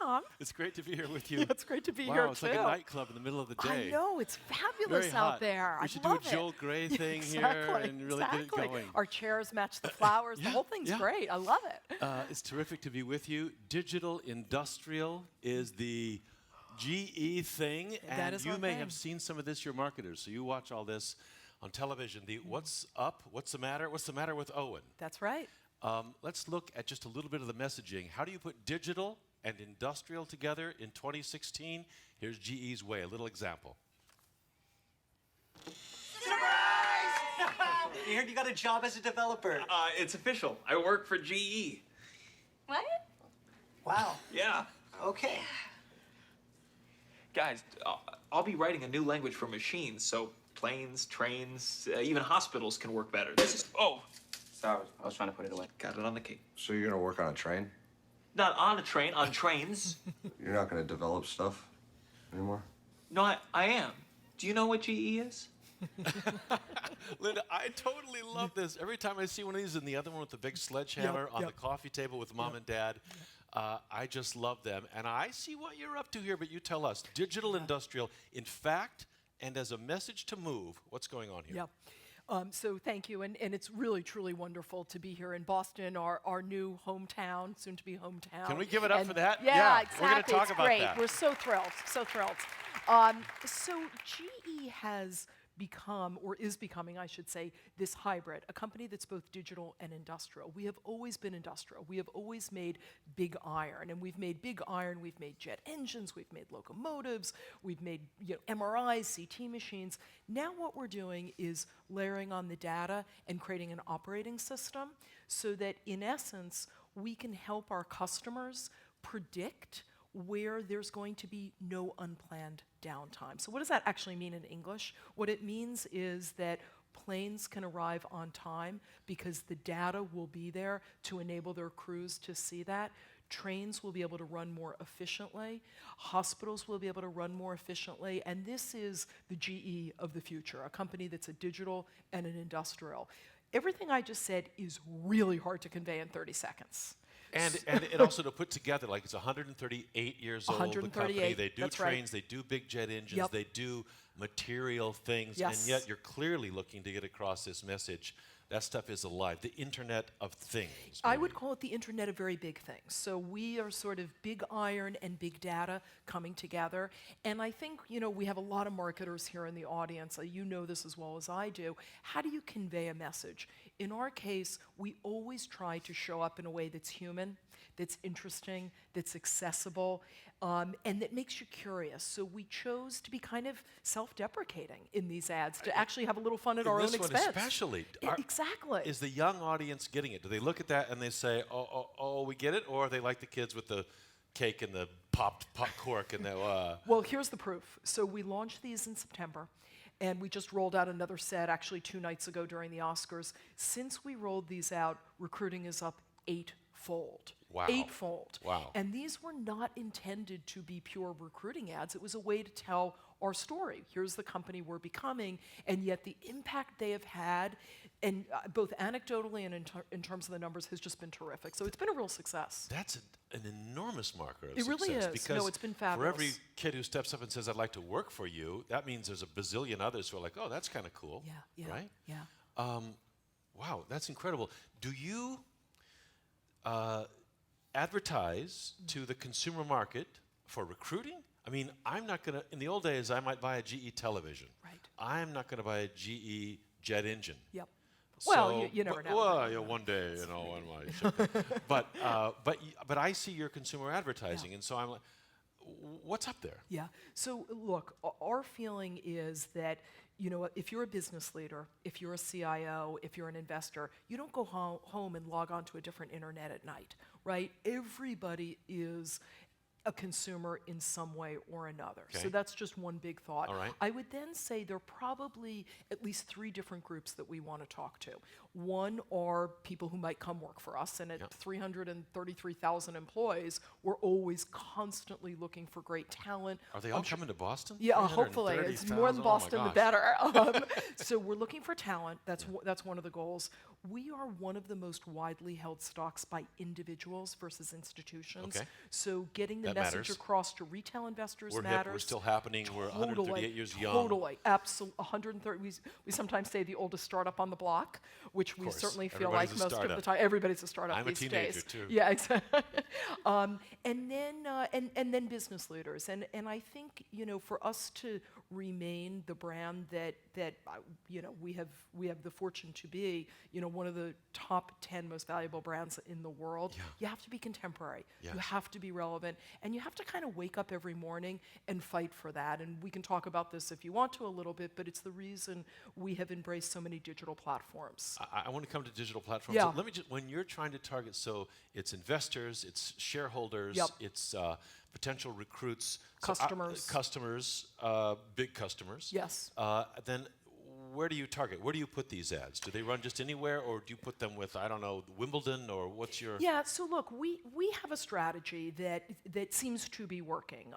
Tom. It's great to be here with you. Yeah, it's great to be wow, here, it's too. like a nightclub in the middle of the day. I know, it's fabulous Very out hot. there. We I should love do a it. Joel Grey thing here and really get it going. Our chairs match the flowers. The whole thing's great. I love it. It's terrific to be with you. Digital Industrial is the GE thing, and you may have seen some of this, you're marketers, so you watch all this on television. The what's up, what's the matter with Owen? That's right. Let's look at just a little bit of the messaging. How do you put digital and industrial together in 2016? Here's GE's way, a little example. Surprise! I heard you got a job as a developer. It's official. I work for GE. What? Wow. Yeah. Okay. Guys, I'll be writing a new language for machines, so planes, trains, even hospitals can work better. This is... Oh! Sorry, I was trying to put it away. Got it on the cake. So you're gonna work on a train? Not on a train, on trains. You're not gonna develop stuff anymore? No, I am. Do you know what GE is? Linda, I totally love this. Every time I see one of these and the other one with the big sledgehammer on the coffee table with mom and dad, I just love them. And I see what you're up to here, but you tell us. Digital industrial, in fact, and as a message to move, what's going on here? Yep. So thank you, and it's really, truly wonderful to be here in Boston, our new hometown, soon to be hometown. Can we give it up for that? Yeah, We're going to exactly. talk It's about great. that. We're so thrilled, so thrilled. So GE has become, or is becoming, I should say, this hybrid, a company that's both digital and industrial. We have always been industrial. We have always made big iron, and we've made big iron, we've made jet engines, we've made locomotives, we've made MRIs, CT machines. Now what we're doing is layering on the data and creating an operating system so that, in essence, we can help our customers predict where there's going to be no unplanned downtime. So what does that actually mean in English? What it means is that planes can arrive on time because the data will be there to enable their crews to see that. Trains will be able to run more efficiently. Hospitals will be able to run more efficiently. And this is the GE of the future, a company that's a digital and an industrial. Everything I just said is really hard to convey in 30 seconds. And it also to put together, like it's 138 years old, the company. They do trains, they do big jet engines, they do material things, and yet you're clearly looking to get across this message. That stuff is alive. The Internet of Things. I would call it the Internet of very big things. So we are sort of big iron and big data coming together. And I think, we have a lot of marketers here in the audience. You know this as well as I do. How do you convey a message? In our case, we always try to show up in a way that's human, that's interesting, that's accessible, and that makes you curious. So we chose to be kind of self-deprecating in these ads, to actually have a little fun at our own expense. This one especially. Exactly. Is the young audience getting it? Do they look at that and they say, oh, we get it? Or are they like the kids with the cake and the popped cork and the... Well, here's the proof. So we launched these in September. And we just rolled out another set, actually 2 nights ago during the Oscars. Since we rolled these out, recruiting is up 8-fold. Wow. 8-fold. Wow. And these were not intended to be pure recruiting ads. It was a way to tell our story. Here's the company we're becoming, and yet the impact they have had, and both anecdotally and in terms of the numbers, has just been terrific. So it's been a real success. That's an enormous marker of success. It really is. Because no, it's been fabulous. For every kid who steps up and says, I'd like to work for you, that means there's a bazillion others who are like, oh, that's kind of cool. Yeah. Right? Yeah. Wow, that's incredible. Do you advertise to the consumer market for recruiting? I mean, I'm not going to, in the old days, I might buy a GE television. Right. I'm not going to buy a GE jet engine. Yep. So, well, you never know. Well, one day, on my but I see your consumer advertising, and so I'm like, what's up there? Yeah. So look, our feeling is that, if you're a business leader, if you're a CIO, if you're an investor, you don't go home and log on to a different internet at night, right? Everybody is a consumer in some way or another. Okay. So that's just one big thought. All right. I would then say there are probably at least 3 different groups that we want to talk to. One are people who might come work for us, and at 333,000 employees, we're always constantly looking for great talent. Are they all coming to Boston? Yeah, hopefully. It's more than Boston, the better. So we're looking for talent. That's one of the goals. We are one of the most widely held stocks by individuals versus institutions. Okay. So getting the the message matters. across to retail investors We're matters. hip, we're still happening, we're 138 years young. Totally, absolutely. 130. We sometimes say the oldest startup on the block, which we course, certainly feel everybody's like a most of the startup. time. Everybody's a startup I'm a these teenager, days. too. Yeah, exactly. And then business leaders, and I think for us to remain the brand that we have the fortune to be, one of the top 10 most valuable brands in the world. Yeah. You have to be contemporary. Yes. You have to be relevant, and you have to kind of wake up every morning and fight for that. And we can talk about this if you want to a little bit, but it's the reason we have embraced so many digital platforms. I want to come to digital platforms. Yeah. So let me just, when you're trying to target, so it's investors, it's shareholders, Yep. it's potential recruits, Customers. customers, big customers. Yes. Then where do you target? Where do you put these ads? Do they run just anywhere, or do you put them with, I don't know, Wimbledon, or what's your? Yeah, so look, we have a strategy that seems to be working.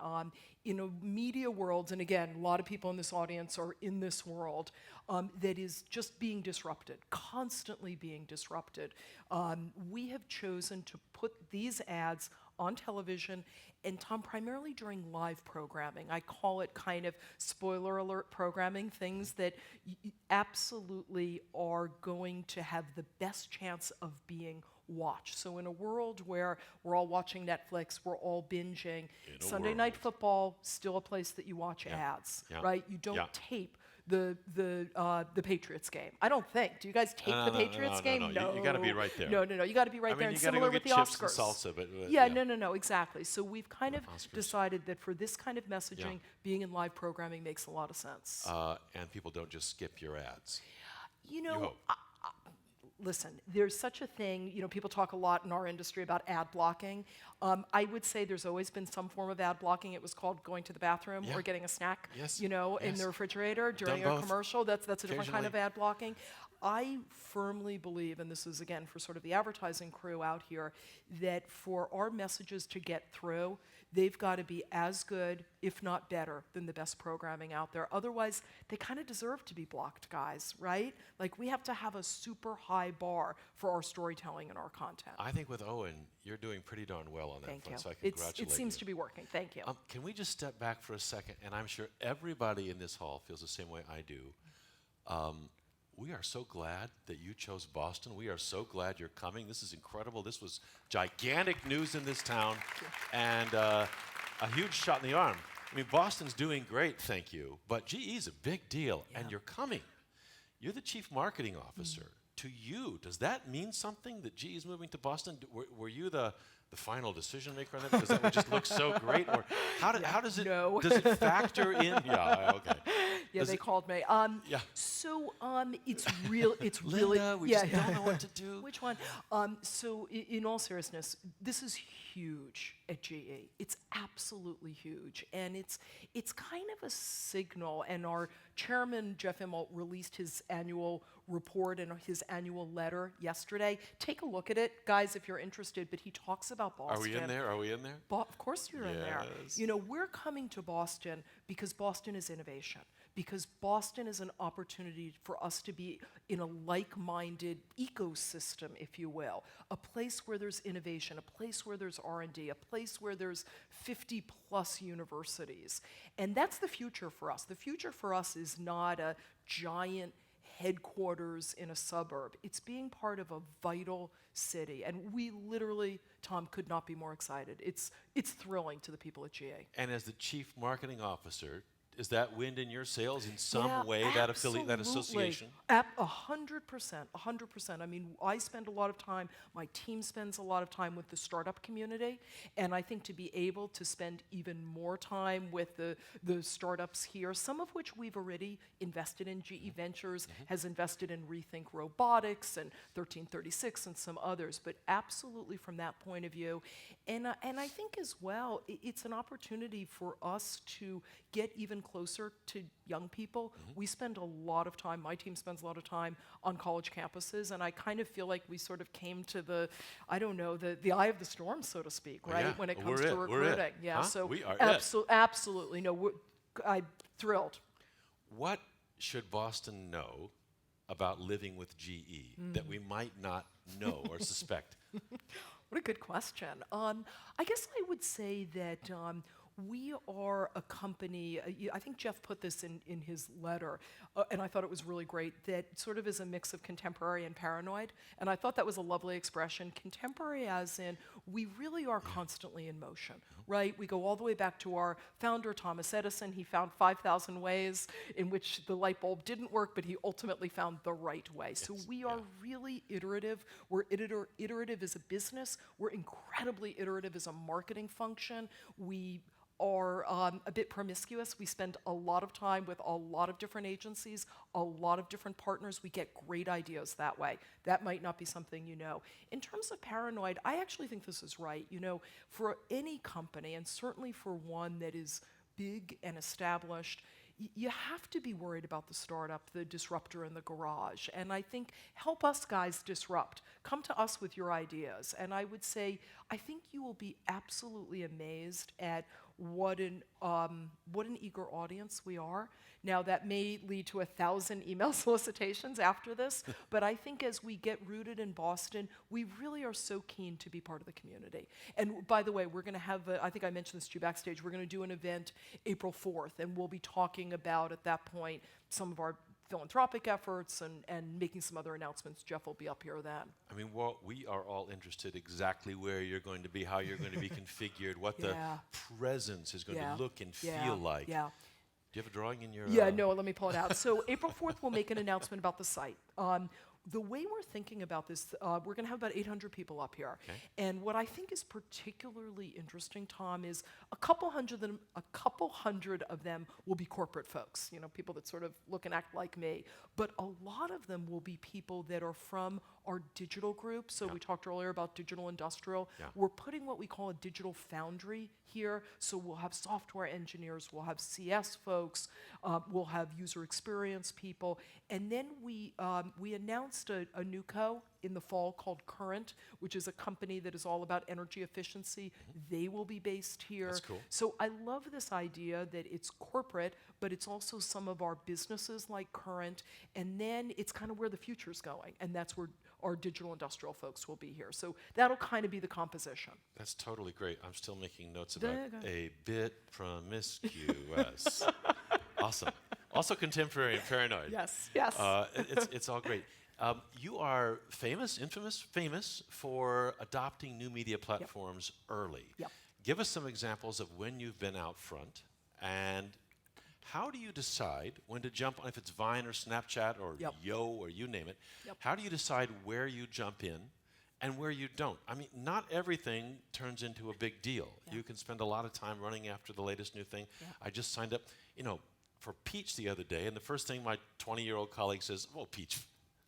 In a media world, and again, a lot of people in this audience are in this world, that is just being disrupted, constantly being disrupted. We have chosen to put these ads on television, and Tom, primarily during live programming. I call it kind of spoiler alert programming, things that absolutely are going to have the best chance of being watched. So in a world where we're all watching Netflix, we're all binging, Sunday Night Football, still a place that you watch ads, Yeah. right? You don't Yeah. tape the Patriots game. I don't think. Do you guys tape the Patriots game? No. You got to be right there. No. You got to be right there. I mean, And you got to similar go with get the chips Oscars. and salsa, but Yeah, no, exactly. So we've kind of Oscars. decided that for this kind of messaging, being in live programming makes a lot of sense. And people don't just skip your ads. You You know, hope. listen, there's such a thing, people talk a lot in our industry about ad blocking. I would say there's always been some form of ad blocking. It was called going to the bathroom Yeah. or getting a snack, Yes, in yes. the refrigerator during Done a both. commercial. That's a different kind of Occasionally. ad blocking. I firmly believe, and this is again for sort of the advertising crew out here, that for our messages to get through, they've got to be as good, if not better, than the best programming out there. Otherwise, they kind of deserve to be blocked, guys, right? Like, we have to have a super high bar for our storytelling and our content. I think with Owen, you're doing pretty darn well on that Thank you. front, so I congratulate It seems you. to be working. Thank you. Can we just step back for a second? And I'm sure everybody in this hall feels the same way I do. We are so glad that you chose Boston. We are so glad you're coming. This is incredible. This was gigantic news in this town, and a huge shot in the arm. I mean, Boston's doing great, thank you, but GE's a big deal, and you're coming. You're the chief marketing officer. To you, does that mean something that GE is moving to Boston? Were you the final decision maker on that? Because that would just look so great. Or how does it No. does it factor in? Yeah, okay. Yeah, Does they it- called me. Yeah. So it's real. It's really. Linda, we just don't know what to do. Which one? So in all seriousness, this is huge at GE. It's absolutely huge, and it's kind of a signal. And our chairman Jeff Immelt released his annual report and his annual letter yesterday. Take a look at it, guys, if you're interested. But he talks about Boston. Are we in there? Are we in there? Of course you're in there. Yes. We're coming to Boston because Boston is innovation, because Boston is an opportunity for us to be in a like-minded ecosystem, if you will, a place where there's innovation, a place where there's R&D, a place where there's 50-plus universities. And that's the future for us. The future for us is not a giant headquarters in a suburb. It's being part of a vital city. And we literally, Tom, could not be more excited. It's thrilling to the people at GA. And as the chief marketing officer, is that wind in your sails in some Yeah, way, that affiliate, that absolutely. association? 100%. I mean, I spend a lot of time, my team spends a lot of time with the startup community, and I think to be able to spend even more time with the startups here, some of which we've already invested in. GE Ventures has invested in Rethink Robotics and 1336 and some others, but absolutely from that point of view. And I think as well, it's an opportunity for us to get even closer to young people. We spend a lot of time, my team spends a lot of time on college campuses, and I kind of feel like we sort of came to the eye of the storm, so to speak, right? Yeah, When it we're comes to it, we're it. recruiting. Yeah, Huh? so We are it. absolutely. No, I'm thrilled. What should Boston know about living with GE that we might not know or suspect? What a good question. I guess I would say that we are a company, I think Jeff put this in his letter, and I thought it was really great, that sort of is a mix of contemporary and paranoid. And I thought that was a lovely expression. Contemporary as in, we really are constantly in motion, right? We go all the way back to our founder, Thomas Edison. He found 5,000 ways in which the light bulb didn't work, but he ultimately found the right way. So we are really iterative. We're iterative as a business. We're incredibly iterative as a marketing function. We are a bit promiscuous. We spend a lot of time with a lot of different agencies, a lot of different partners. We get great ideas that way. That might not be something you know. In terms of paranoid, I actually think this is right. You know, for any company, and certainly for one that is big and established, you have to be worried about the startup, the disruptor in the garage. And I think, help us guys disrupt. Come to us with your ideas. And I would say, I think you will be absolutely amazed at what an eager audience we are. Now, that may lead to 1,000 email solicitations after this, but I think as we get rooted in Boston, we really are so keen to be part of the community. And by the way, we're going to have, I think I mentioned this to you backstage, we're going to do an event April 4th, and we'll be talking about, at that point, some of our philanthropic efforts and making some other announcements. Jeff will be up here then. I mean, well, we are all interested exactly where you're going to be, how you're going to be configured, what the presence is going to look and feel like. Yeah. Do you have a drawing in your... Yeah, no, let me pull it out. So April 4th, we'll make an announcement about the site. The way we're thinking about this, we're going to have about 800 people up here. Okay. And what I think is particularly interesting, Tom, is a couple hundred of them will be corporate folks, you know, people that sort of look and act like me. But a lot of them will be people that are from our digital group. So we talked earlier about digital industrial. Yeah. We're putting what we call a digital foundry here. So we'll have software engineers, we'll have CS folks, we'll have user experience people. And then we announced a new co in the fall called Current, which is a company that is all about energy efficiency. They will be based here. That's cool. So I love this idea that it's corporate, but it's also some of our businesses like Current, and then it's kind of where the future's going, and that's where our digital industrial folks will be here. So that'll kind of be the composition. That's totally great. I'm still making notes There about you go. a bit promiscuous. Awesome. Also contemporary and paranoid. Yes. It's all great. You are famous for adopting new media platforms early. Yep. Give us some examples of when you've been out front, and how do you decide when to jump on, if it's Vine or Snapchat or Yo or you name it, how do you decide where you jump in and where you don't? I mean, not everything turns into a big deal. You can spend a lot of time running after the latest new thing. I just signed up, for Peach the other day, and the first thing my 20-year-old colleague says, "Well, Peach,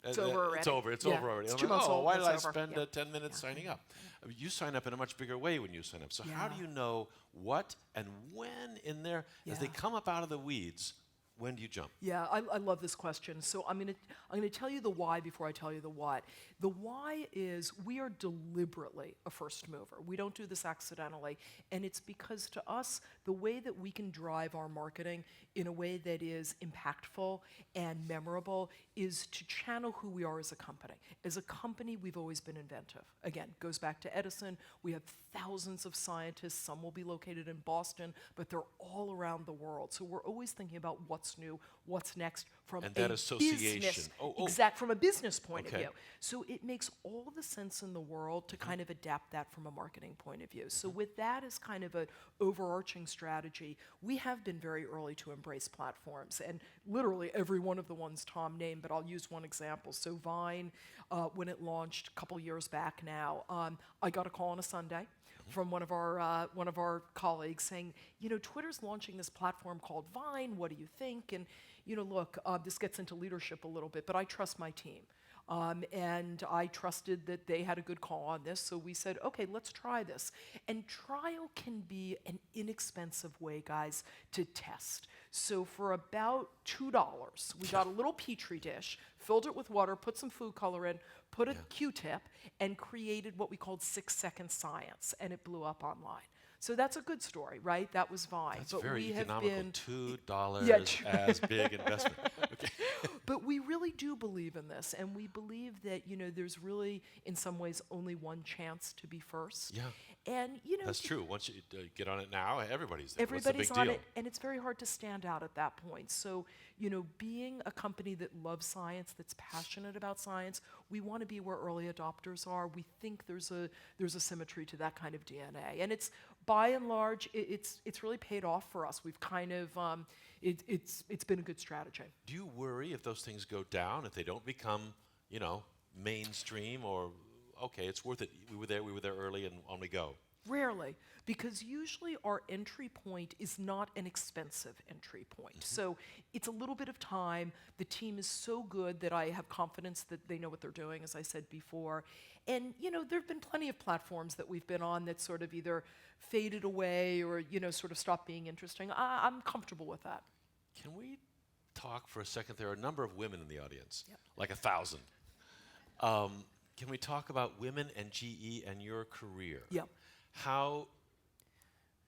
It's over already. It's over. It's over already." It's I'm 2 like, months old. why did I It's over. spend 10 minutes signing up? I mean, you sign up in a much bigger way when you sign up. So how do you know what and when in there, as they come up out of the weeds, when do you jump? Yeah, I love this question. So I'm gonna tell you the why before I tell you the what. The why is we are deliberately a first mover. We don't do this accidentally, and it's because to us, the way that we can drive our marketing in a way that is impactful and memorable is to channel who we are as a company. As a company, we've always been inventive. Again, goes back to Edison. We have thousands of scientists. Some will be located in Boston, but they're all around the world. So we're always thinking about what's new, what's next from And that a association. business, Oh. from a business point of Okay. view. So it makes all the sense in the world to kind of adapt that from a marketing point of view. So with that as kind of an overarching strategy, we have been very early to embrace platforms, and literally every one of the ones Tom named, but I'll use one example. So Vine, when it launched a couple years back now, I got a call on a Sunday from one of our colleagues saying, Twitter's launching this platform called Vine. What do you think? And look, this gets into leadership a little bit, but I trust my team. And I trusted that they had a good call on this, so we said, okay, let's try this. And trial can be an inexpensive way, guys, to test. So for about $2, we got a little Petri dish, filled it with water, put some food color in, put a Q-tip, and created what we called 6-second science, and it blew up online. So that's a good story, right? That was Vine. That's but very we have economical. been $2 Yeah, as big investment. Okay. But we really do believe in this, and we believe that, there's really, in some ways, only one chance to be first. Yeah. And, That's true. Once you get on it now, everybody's there. What's everybody's the big on deal? it, and it's very hard to stand out at that point. So, being a company that loves science, that's passionate about science, we want to be where early adopters are. We think there's a symmetry to that kind of DNA, and it's by and large, it's really paid off for us. We've kind of it's been a good strategy. Do you worry if those things go down, if they don't become, mainstream, or okay, it's worth it. We were there early, and on we go. Rarely, because usually our entry point is not an expensive entry point. So it's a little bit of time. The team is so good that I have confidence that they know what they're doing, as I said before. And, there have been plenty of platforms that we've been on that sort of either faded away or, sort of stopped being interesting. I'm comfortable with that. Can we talk for a second? There are a number of women in the audience, Yep. like 1,000. Can we talk about women and GE and your career? Yeah. How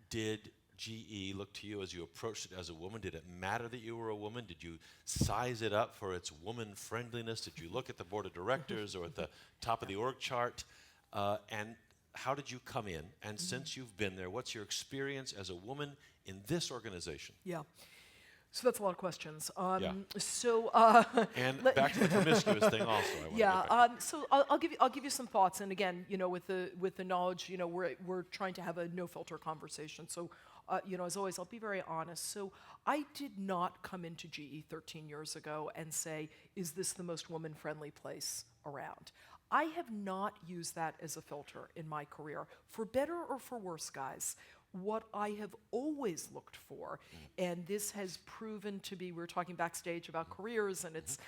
did GE look to you as you approached it as a woman? Did it matter that you were a woman? Did you size it up for its woman friendliness? Did you look at the board of directors or at the top of the org chart? And how did you come in? And since you've been there, what's your experience as a woman in this organization? Yeah. So that's a lot of questions. Yeah. So And back to the promiscuous thing also. I wanna yeah. get back to. So I'll give you some thoughts. And again, with the knowledge, we're trying to have a no filter conversation. So as always, I'll be very honest. So I did not come into GE 13 years ago and say, is this the most woman friendly place around? I have not used that as a filter in my career, for better or for worse, guys. What I have always looked for, and this has proven to be, we were talking backstage about careers, and it's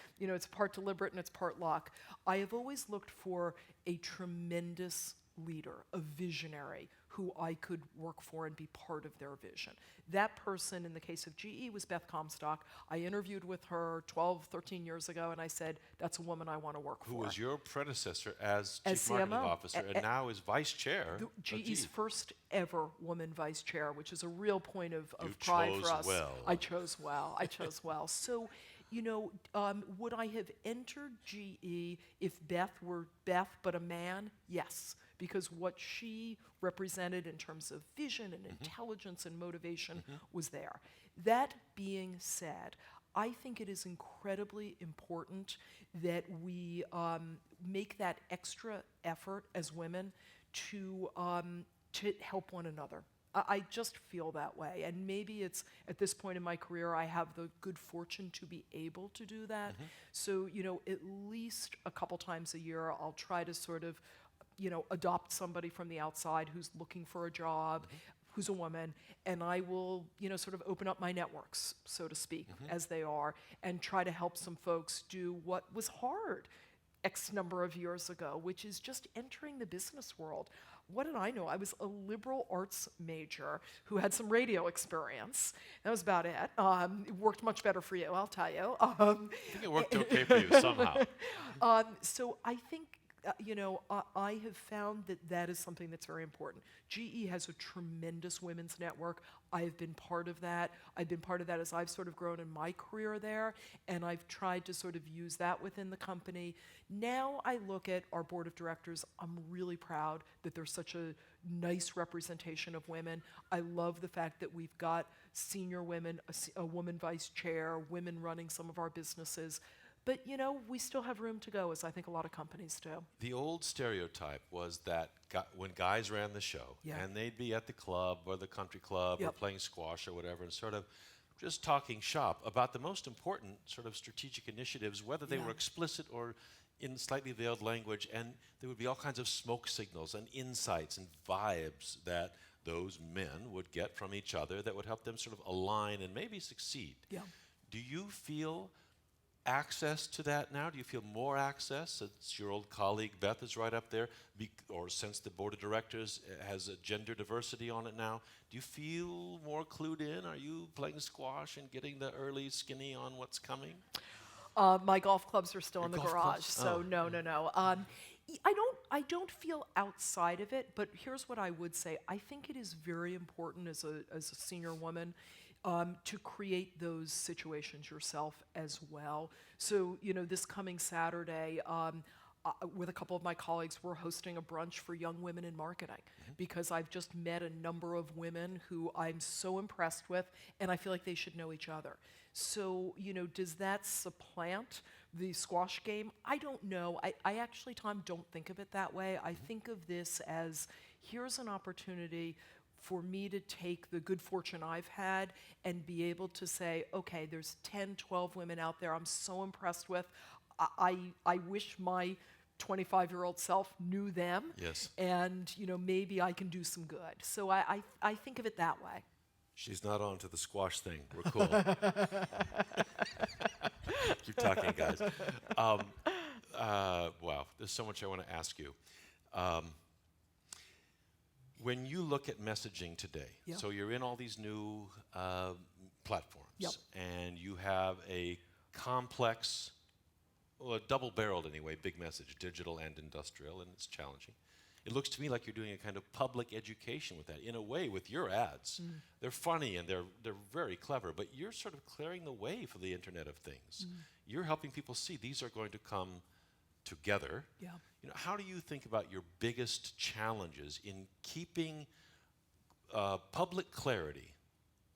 part deliberate and it's part luck. I have always looked for a tremendous leader, a visionary, who I could work for and be part of their vision. That person, in the case of GE, was Beth Comstock. I interviewed with her 12, 13 years ago, and I said, that's a woman I want to work for. Who was your predecessor as As Chief Marketing CMO. Officer and now is Vice Chair of GE's GE. first ever woman vice chair, which is a real point of You pride chose for us. well. I chose well. I chose well. So, would I have entered GE if Beth were Beth but a man? Yes, because what she represented in terms of vision and intelligence and motivation was there. That being said, I think it is incredibly important that we make that extra effort as women to help one another. I just feel that way. And maybe it's at this point in my career, I have the good fortune to be able to do that. So, at least a couple times a year, I'll try to sort of, adopt somebody from the outside who's looking for a job, who's a woman, and I will, sort of open up my networks, so to speak, as they are, and try to help some folks do what was hard X number of years ago, which is just entering the business world. What did I know? I was a liberal arts major who had some radio experience. That was about it. It worked much better for you, I'll tell you. I think it worked okay for you somehow. So I think, I have found that is something that's very important. GE has a tremendous women's network. I have been part of that. I've been part of that as I've sort of grown in my career there, and I've tried to sort of use that within the company. Now I look at our board of directors. I'm really proud that there's such a nice representation of women. I love the fact that we've got senior women, a woman vice chair, women running some of our businesses. But, we still have room to go, as I think a lot of companies do. The old stereotype was that when guys ran the show, Yeah. and they'd be at the club or the country club or Yep. playing squash or whatever, and sort of just talking shop about the most important sort of strategic initiatives, whether they Yeah. were explicit or in slightly veiled language, and there would be all kinds of smoke signals and insights and vibes that those men would get from each other that would help them sort of align and maybe succeed. Yeah. Do you feel access to that now? Do you feel more access since your old colleague Beth is right up there, or since the board of directors has a gender diversity on it now? Do you feel more clued in? Are you playing squash and getting the early skinny on what's coming? My golf clubs are still Your in the golf garage, clubs? so Oh. no. I don't feel outside of it, but here's what I would say. I think it is very important as a senior woman to create those situations yourself as well. So, this coming Saturday, with a couple of my colleagues, we're hosting a brunch for young women in marketing because I've just met a number of women who I'm so impressed with, and I feel like they should know each other. So, does that supplant the squash game? I don't know. I actually, Tom, don't think of it that way. I think of this as here's an opportunity for me to take the good fortune I've had and be able to say, okay, there's 10, 12 women out there I'm so impressed with. I wish my 25-year-old self knew them. Yes. And, maybe I can do some good. So I think of it that way. She's not on to the squash thing. We're cool. Keep talking, guys. Wow, there's so much I want to ask you. When you look at messaging today, Yeah. so you're in all these new platforms, Yep. and you have a complex, well, a double-barreled anyway, big message, digital and industrial, and it's challenging. It looks to me like you're doing a kind of public education with that. In a way, with your ads, they're funny and they're very clever, but you're sort of clearing the way for the Internet of Things. You're helping people see these are going to come together. Yeah. How do you think about your biggest challenges in keeping public clarity,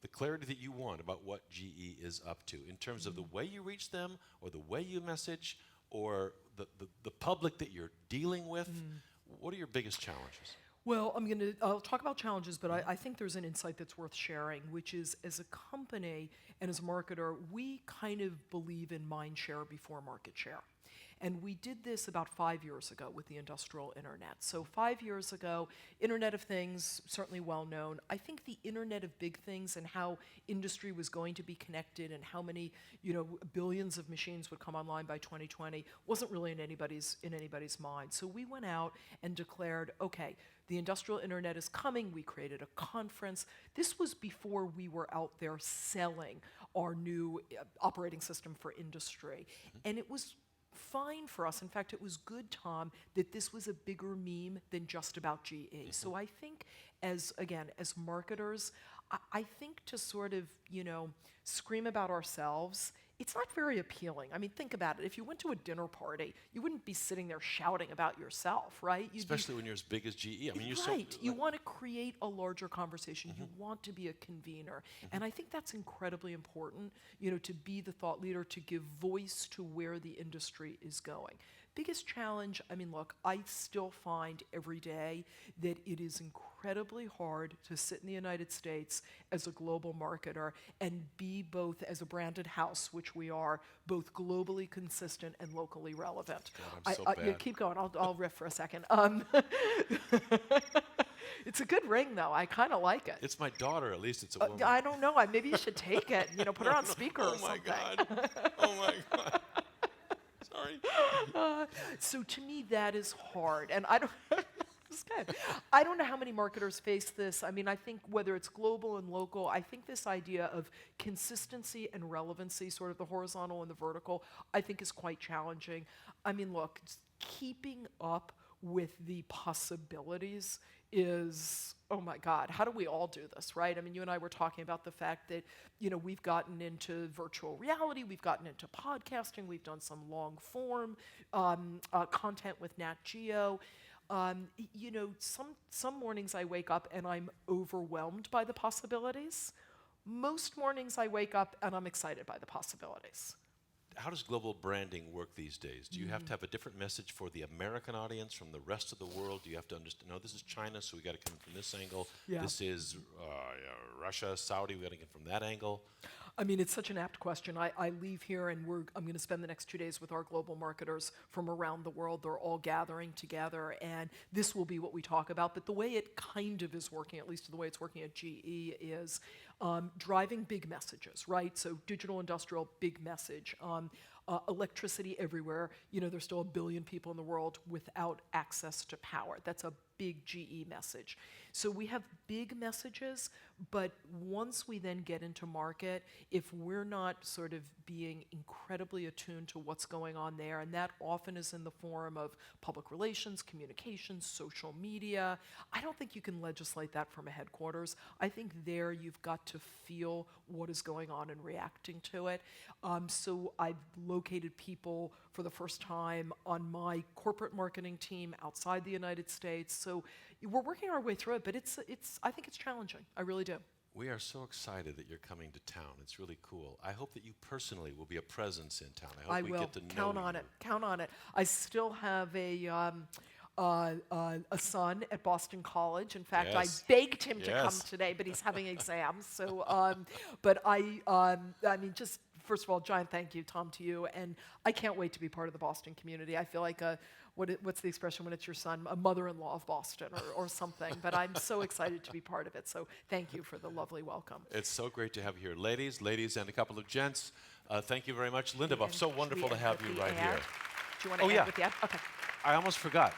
the clarity that you want about what GE is up to, in terms of the way you reach them, or the way you message, or the public that you're dealing with? What are your biggest challenges? Well, I'll talk about challenges, but I think there's an insight that's worth sharing, which is as a company and as a marketer, we kind of believe in mind share before market share. And we did this about 5 years ago with the industrial internet. So 5 years ago, Internet of Things, certainly well known. I think the Internet of Big Things and how industry was going to be connected and how many, billions of machines would come online by 2020 wasn't really in anybody's mind. So we went out and declared, okay, the industrial internet is coming. We created a conference. This was before we were out there selling our new operating system for industry. And it was fine for us. In fact, it was good, Tom, that this was a bigger meme than just about GE. So I think as marketers, I think to sort of, scream about ourselves, it's not very appealing. I mean, think about it. If you went to a dinner party, you wouldn't be sitting there shouting about yourself, right? Especially when you're as big as GE. I mean, you're right. so... You want to create a larger conversation. You want to be a convener. And I think that's incredibly important, to be the thought leader, to give voice to where the industry is going. Biggest challenge, look, I still find every day that it is incredibly hard to sit in the United States as a global marketer and be both, as a branded house, which we are, both globally consistent and locally relevant. God, I'm so bad. Yeah, keep going. I'll riff for a second. It's a good ring, though. I kind of like it. It's my daughter, at least it's a woman. I don't know. Maybe you should take it. Put her on speaker or something. God. Oh, my God. Sorry. So to me, that is hard. And I don't... It's good. I don't know how many marketers face this. I think whether it's global and local, I think this idea of consistency and relevancy, sort of the horizontal and the vertical, I think is quite challenging. Look, keeping up with the possibilities is, oh my God, how do we all do this, right? You and I were talking about the fact that, we've gotten into virtual reality, we've gotten into podcasting, we've done some long form content with Nat Geo. Some mornings I wake up and I'm overwhelmed by the possibilities. Most mornings I wake up and I'm excited by the possibilities. How does global branding work these days? Do you have to have a different message for the American audience from the rest of the world? Do you have to understand, no, this is China, so we got to come from this angle. Yeah. This is Russia, Saudi, we got to get from that angle. It's such an apt question. I leave here and I'm going to spend the next 2 days with our global marketers from around the world. They're all gathering together, and this will be what we talk about. But the way it kind of is working, at least the way it's working at GE, is driving big messages, right? So digital, industrial, big message. Electricity everywhere. There's still 1 billion people in the world without access to power. That's a big GE message. So we have big messages, but once we then get into market, if we're not sort of being incredibly attuned to what's going on there, and that often is in the form of public relations, communications, social media, I don't think you can legislate that from a headquarters. I think there you've got to feel what is going on and reacting to it. So I've located people for the first time on my corporate marketing team outside the United States. So we're working our way through it, but I think it's challenging. I really do. We are so excited that you're coming to town. It's really cool. I hope that you personally will be a presence in town. I hope we will. get to know Count you. on it. Count on it. I still have a son at Boston College. In fact, Yes. I begged him to come Yes. today, but he's having exams. So, but I mean, just first of all, giant thank you, Tom, to you, and I can't wait to be part of the Boston community. I feel like what's the expression when it's your son, a mother-in-law of Boston or something. But I'm so excited to be part of it. So thank you for the lovely welcome. It's so great to have you here. Ladies, and a couple of gents, thank you very much. Linda Boff, And so should wonderful we to end have with you the right ad? here. Do you want to Oh, end yeah. with the ad? Okay. I almost forgot.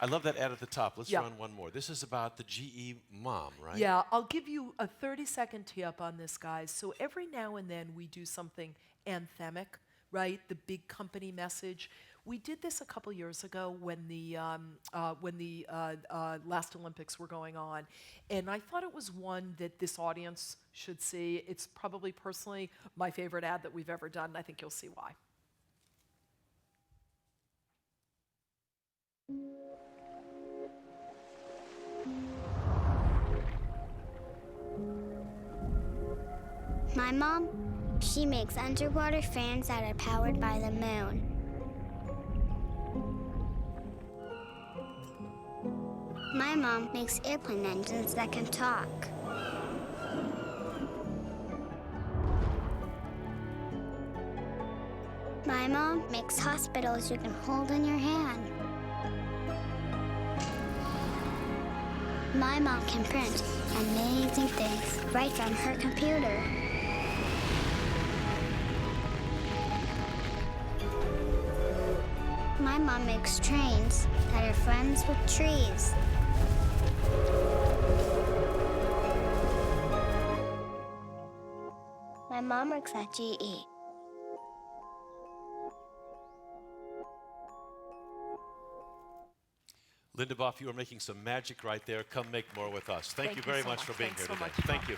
I love that ad at the top. Let's Yeah. run one more. This is about the GE mom, right? Yeah, I'll give you a 30-second tee-up on this, guys. So every now and then we do something anthemic, right? The big company message. We did this a couple years ago when the last Olympics were going on, and I thought it was one that this audience should see. It's probably personally my favorite ad that we've ever done, and I think you'll see why. My mom, she makes underwater fans that are powered by the moon. My mom makes airplane engines that can talk. My mom makes hospitals you can hold in your hand. My mom can print amazing things right from her computer. My mom makes trains that are friends with trees. My mom works at GE. Linda Boff, you are making some magic right there. Come make more with us. Thank you you very so much much. for being Thanks here so today. much, Tom. Thank you.